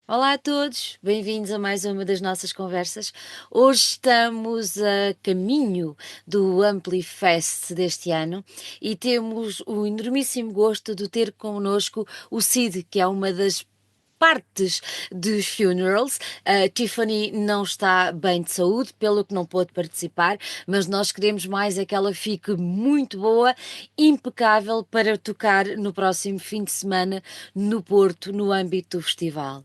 Olá a todos, bem-vindos a mais uma das nossas conversas. Hoje estamos a caminho do Amplifest deste ano e temos o enormíssimo gosto de ter connosco o Cid, que é uma das partes dos funerals. A Tiffany não está bem de saúde, pelo que não pôde participar, mas nós queremos mais é que ela fique muito boa, impecável para tocar no próximo fim de semana no Porto, no âmbito do festival.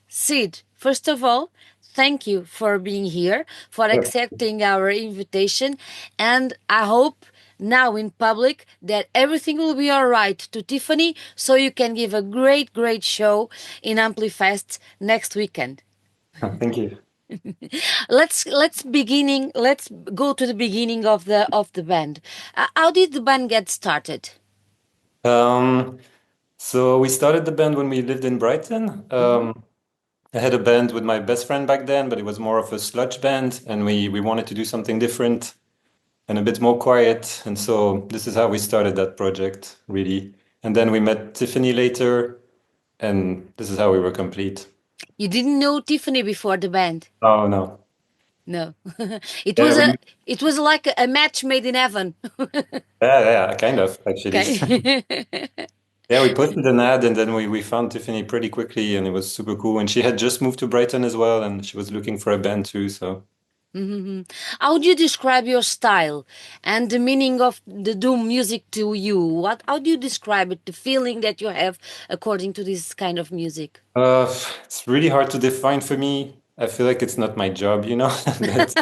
Sid, first of all, thank you for being here, for Sure. accepting our invitation, and I hope now in public that everything will be all right to Tiffany so you can give a great show in Amplifest next weekend. Thank you. Let's go to the beginning of the band. How did the band get started? Um, so we started the band when we lived in Brighton. Mhm. I had a band with my best friend back then, but it was more of a sludge band, and we wanted to do something different and a bit more quiet. And so this is how we started that project, really. And then we met Tiffany later, and this is how we were complete. You didn't know Tiffany before the band? Oh no. No. It Yeah, was a it was like a match made in heaven. yeah, kind of actually. Okay. Yeah, we posted an ad and then we found Tiffany pretty quickly and it was super cool. And she had just moved to Brighton as well and she was looking for a band too. So Mhm. How would you describe your style and the meaning of the doom music to you? How do you describe it, the feeling that you have according to this kind of music? uh, it's really hard to define for me. I feel like it's not my job, you know. But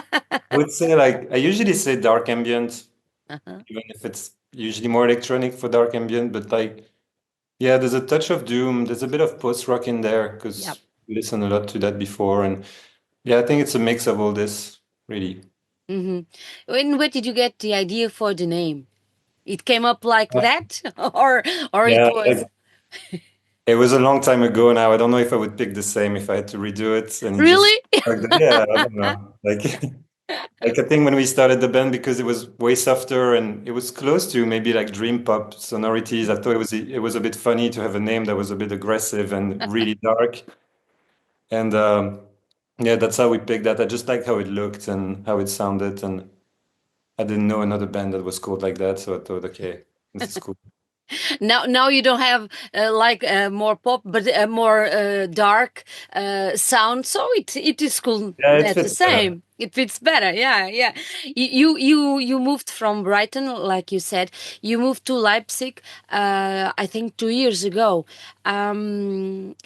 I would say like I usually say dark ambient, Uh-huh. even if it's usually more electronic for dark ambient. But like yeah, there's a touch of doom. There's a bit of post-rock in there Yep. because we listened a lot to that before. And yeah, I think it's a mix of all this, really. Hmm. And where did you get the idea for the name? It came up like Uh, that, or it Yeah, was it was a long time ago now. I don't know if I would pick the same if I had to redo it. And it just, really? yeah, I don't know. Like, like I think when we started the band, because it was way softer and it was close to maybe like dream pop sonorities, I thought it was a bit funny to have a name that was a bit aggressive and really dark. And yeah, that's how we picked that. I just liked how it looked and how it sounded, and I didn't know another band that was called like that, so I thought, okay, this is cool. Now you don't have like more pop, but a more dark sound. So it is cool. Yeah, it That's the fits better. same. It fits better. Yeah, yeah. You moved from Brighton, like you said. You moved to Leipzig. I think 2 years ago.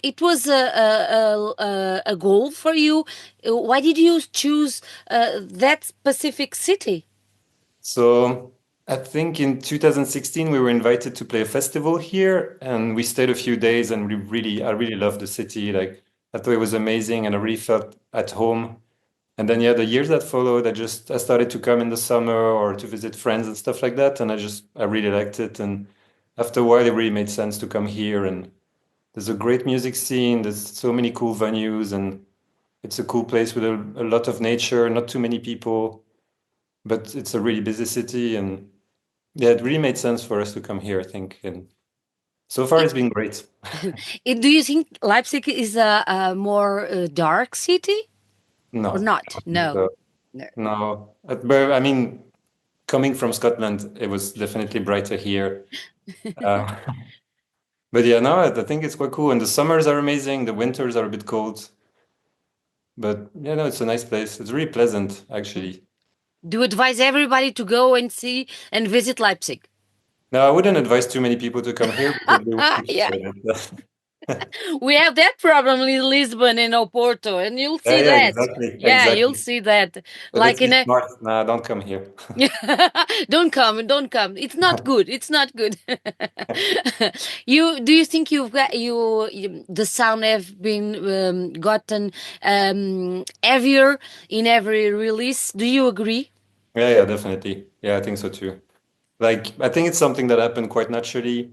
It was a goal for you. Why did you choose that specific city? So I think in 2016 we were invited to play a festival here, and we stayed a few days, and I really loved the city. Like I thought it was amazing, and I really felt at home. And then yeah, the years that followed, I started to come in the summer or to visit friends and stuff like that, and I really liked it. And after a while, it really made sense to come here. And there's a great music scene. There's so many cool venues, and it's a cool place with a lot of nature, not too many people, but it's a really busy city. And yeah, it really made sense for us to come here, I think. And so far, it's been great. Do you think Leipzig is a more dark city or No, not? No. so, No. no. But I mean, coming from Scotland, it was definitely brighter here. Uh, but yeah, no, I think it's quite cool. And the summers are amazing. The winters are a bit cold. But yeah, no, it's a nice place. It's really pleasant, actually. Do you advise everybody to go and see and visit Leipzig? Now, I wouldn't advise too many people to come here because they would get Yeah, scared. we have that problem in Lisbon and Oporto, and you'll Yeah, see yeah, that. exactly, Yeah, you'll exactly. see that. But let's Like be in a smart. Nah, don't come here. don't come, don't come. It's not good. It's not good. You do you think you've got the sound have been gotten heavier in every release? Do you agree? Yeah, yeah, definitely. Yeah, I think so too. Like, I think it's something that happened quite naturally.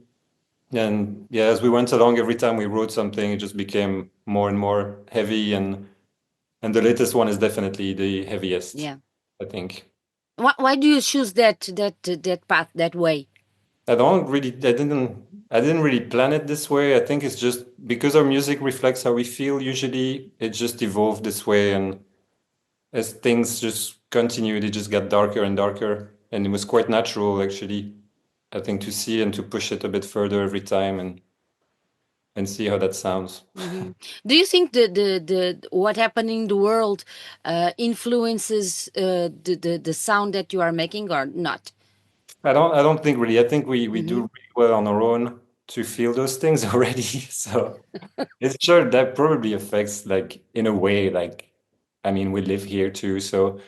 And yeah, as we went along, every time we wrote something, it just became more and more heavy. And the latest one is definitely the heaviest, Yeah. I think. Why do you choose that path that way? I don't really, I didn't. I didn't really plan it this way. I think it's just because our music reflects how we feel usually, it just evolved this way. And as things just continued, it just got darker and darker. And it was quite natural, actually, I think, to see and to push it a bit further every time and see how that sounds. Mm-hmm. Do you think the what happened in the world influences the sound that you are making or not? I don't think really. I think we do Mm-hmm. really well on our own to feel those things already. So it's sure that probably affects, like, in a way, like, I mean, we live here too. So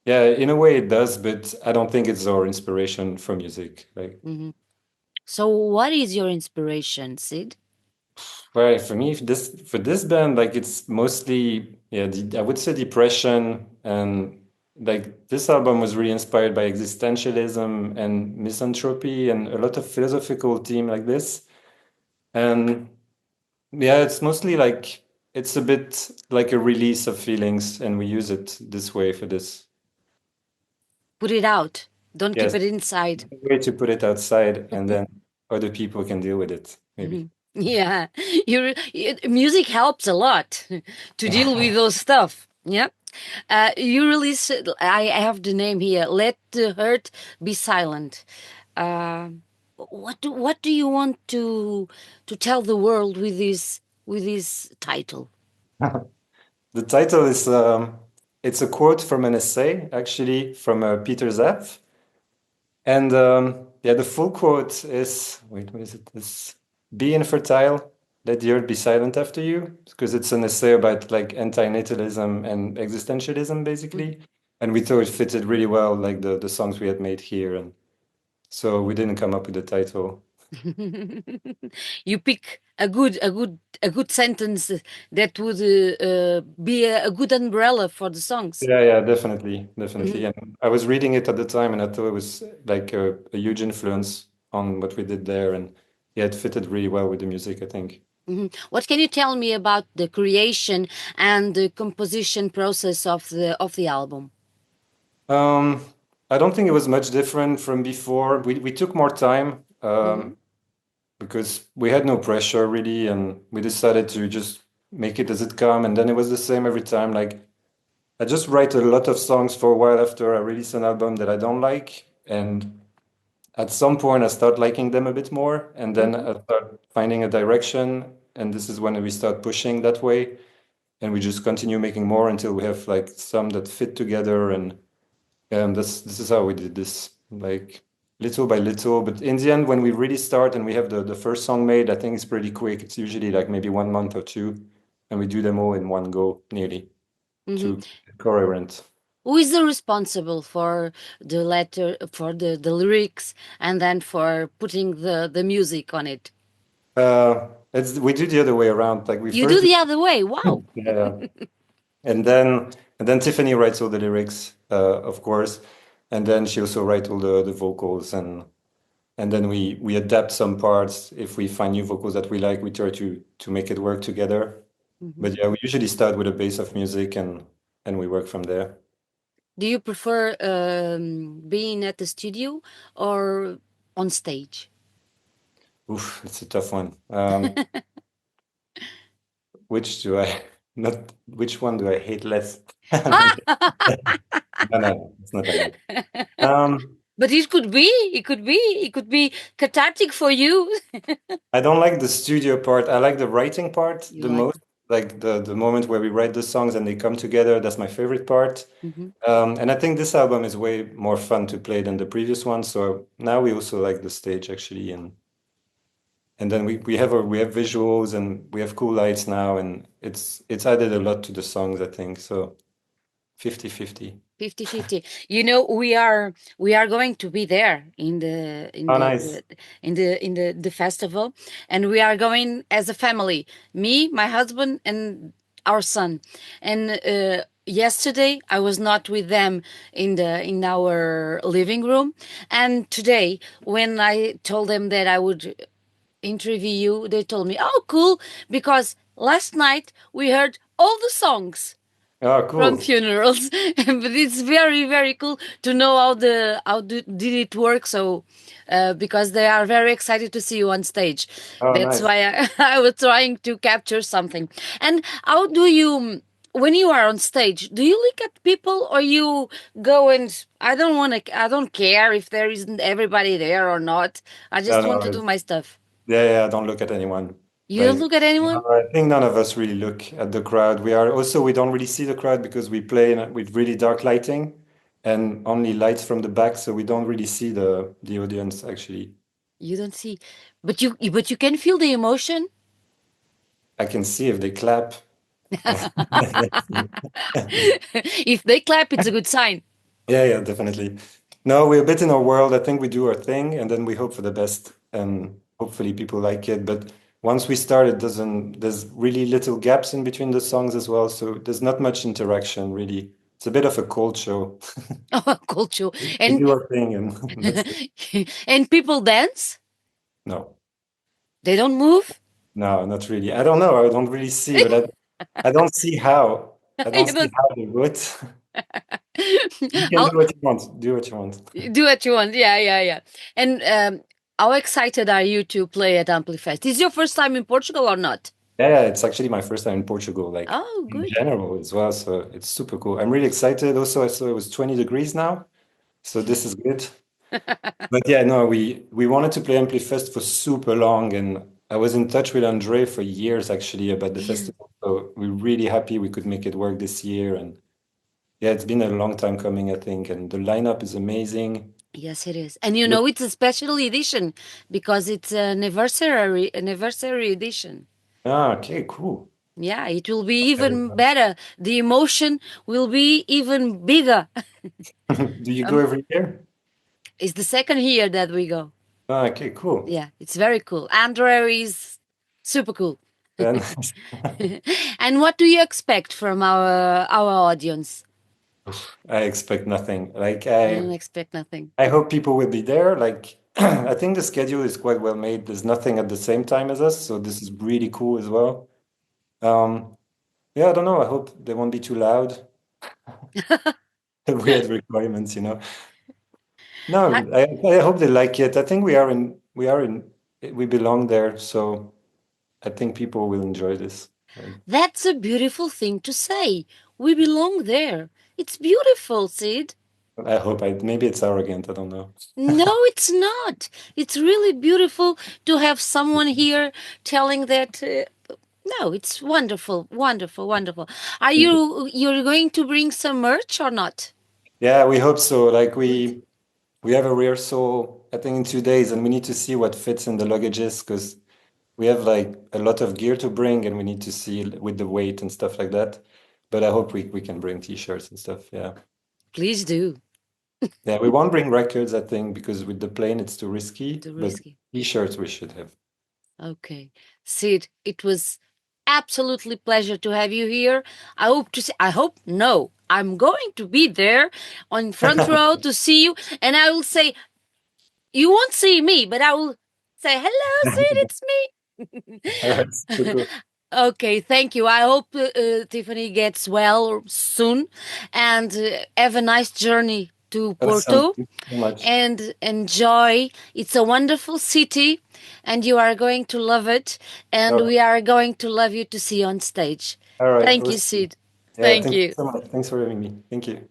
yeah, in a way it does, but I don't think it's our inspiration for music. Like, Mm-hmm. So, what is your inspiration, Sid? right, for me, for this band, like, it's mostly, yeah, I would say depression, and like this album was really inspired by existentialism and misanthropy and a lot of philosophical theme like this. And yeah, it's mostly like it's a bit like a release of feelings, and we use it this way for this. Put it out. Don't keep Yes, it inside. a way to put it outside, and then other people can deal with it, maybe. Mhm. Yeah, music helps a lot to deal with those stuff. Yeah, you release. I have the name here. Let the hurt be silent. Uh, what do you want to tell the world with this title? The title is it's a quote from an essay, actually, from Peter Zapf. And yeah, the full quote is, wait, what is it? It's, be infertile, let the earth be silent after you, because it's an essay about like anti-natalism and existentialism, basically. And we thought it fitted really well, like the songs we had made here. And so we didn't come up with the title. You pick a good sentence that would be a good umbrella for the songs. Yeah, yeah, definitely, definitely. Mhm, And I was reading it at the time, and I thought it was like a huge influence on what we did there. And yeah, it fitted really well with the music, I think. mhm. What can you tell me about the creation and the composition process of the album? Um, I don't think it was much different from before. We took more time Mhm, because we had no pressure really, and we decided to just make it as it come. And then it was the same every time. Like, I just write a lot of songs for a while after I release an album that I don't like, and at some point I start liking them a bit more, and then mhm, I start finding a direction, and this is when we start pushing that way, and we just continue making more until we have like some that fit together. And this is how we did this, like, little by little. But in the end, when we really start and we have the first song made, I think it's pretty quick. It's usually like maybe 1 month or two, and we do them all in one go, nearly, mhm. to get coherent. Who is the responsible for the letter, for the lyrics, and then for putting the music on it? We do the other way around. Like, we You do first, the other way. Wow. yeah, and then Tiffany writes all the lyrics, of course, and then she also writes all the vocals, and then we adapt some parts. If we find new vocals that we like, we try to make it work together. Mhm. But yeah, we usually start with a base of music, and we work from there. Do you prefer being at the studio or on stage? Oof, it's a tough one. Which do I not? Which one do I hate less? No, no, it's not like that. Um, But it could be cathartic for you. I don't like the studio part. I like the writing part You the like. most. Like the moment where we write the songs and they come together. That's my favorite part. Mhm. And I think this album is way more fun to play than the previous one. So now we also like the stage, actually, and then we have visuals, and we have cool lights now, and it's added a lot to the songs, I think. So 50-50. 50-50. We are going to be there in the in Oh, the nice. in the festival, and we are going as a family, me, my husband, and our son. And yesterday I was not with them in our living room, and today when I told them that I would interview you, they told me, "Oh, cool," because last night we heard all the songs. Oh, from cool. funerals. But it's very very cool to know did it work. So because they are very excited to see you on stage. Oh, That's nice. why I was trying to capture something. And how do you, when you are on stage, do you look at people, or you go and I don't care if there isn't everybody there or not, I No, just want to no, do my stuff? yeah, yeah, don't look at anyone. You don't Like, look at anyone? I think none of us really look at the crowd. We don't really see the crowd because we play with really dark lighting and only lights from the back, so we don't really see the audience actually. You don't see, but you can feel the emotion. I can see if they clap. If they clap, it's a good sign. Yeah, yeah, definitely. No, we're a bit in our world. I think we do our thing and then we hope for the best and hopefully people like it. But once we start, there's really little gaps in between the songs as well. So there's not much interaction really. It's a bit of a cold show. Oh, culture. We And do our thing and that's it. and people dance. No, They don't move. no, not really. I don't know. I don't really see, but I don't see how. I don't You see don't. how they would. You can I'll do what you want. Do what you want. do what you want. Yeah, yeah, yeah. And how excited are you to play at Amplifest? Is your first time in Portugal or not? Yeah, yeah, it's actually my first time in Portugal, like Oh, in good. general as well. So it's super cool. I'm really excited. Also, I saw it was 20 degrees now, so this is good. But yeah, no, we wanted to play Amplifest for super long, and I was in touch with Andre for years actually about the Yeah. festival. So we're really happy we could make it work this year. And yeah, it's been a long time coming, I think, and the lineup is amazing. Yes, it is. And you know it's a special edition because it's an anniversary edition. Ah, okay, cool. Yeah, it will be Very even nice. better. The emotion will be even bigger. Do you go Um, every year? it's the second year that we go. Ah, okay, cool. Yeah, it's very cool. Andrea is super cool. Then And what do you expect from our audience? I expect nothing. Like I don't expect nothing. I hope people will be there. Like, I think the schedule is quite well made. There's nothing at the same time as us, so this is really cool as well. Um, yeah, I don't know. I hope they won't be too loud. Weird requirements, you know. Ha- No, I hope they like it. I think we belong there, so I think people will enjoy this. Like, That's a beautiful thing to say. We belong there. It's beautiful, Sid. I hope maybe it's arrogant. I don't know. No, it's not. It's really beautiful to have someone here telling that. No, it's wonderful, wonderful, wonderful. Are you're going to bring some merch or not? Yeah, we hope so. Like Good. we have a rehearsal, I think in 2 days, and we need to see what fits in the luggages because we have like a lot of gear to bring and we need to see with the weight and stuff like that. But I hope we can bring t-shirts and stuff. Yeah. Please do. Yeah, we won't bring records, I think, because with the plane it's too risky, Too but risky. t-shirts we should have. Okay. Sid, it was absolutely pleasure to have you here. I hope to see, I hope, no, I'm going to be there on front row to see you. And I will say, you won't see me, but I will say, hello, Sid, it's All me. right, super cool. Okay, thank you. I hope Tiffany gets well soon and have a nice journey to Awesome. Porto Thank you so much. and enjoy. It's a wonderful city and you are going to love it. And Oh, we are going to love you to see you on stage. all right. Thank you, Awesome. Sid. Yeah, Thank thank you you. so much. Thanks for having me. Thank you.